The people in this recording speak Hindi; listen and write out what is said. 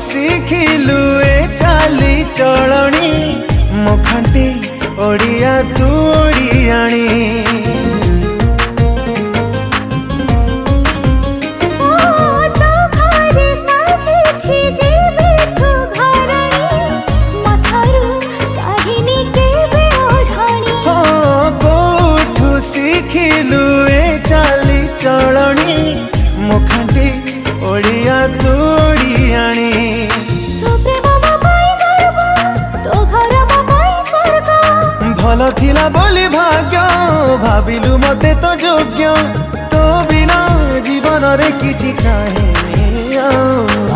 शिखिलु ए चाली चलणी मो खांटी ओडिया तू ओडियाणी शिखिलु ए चाली चलणी मो खांटी ओडिया तू ओडियाणी भल थिला बोली भाग्य भाविलु मते तो योग्य तो बिना जीवन रे किछि चाहे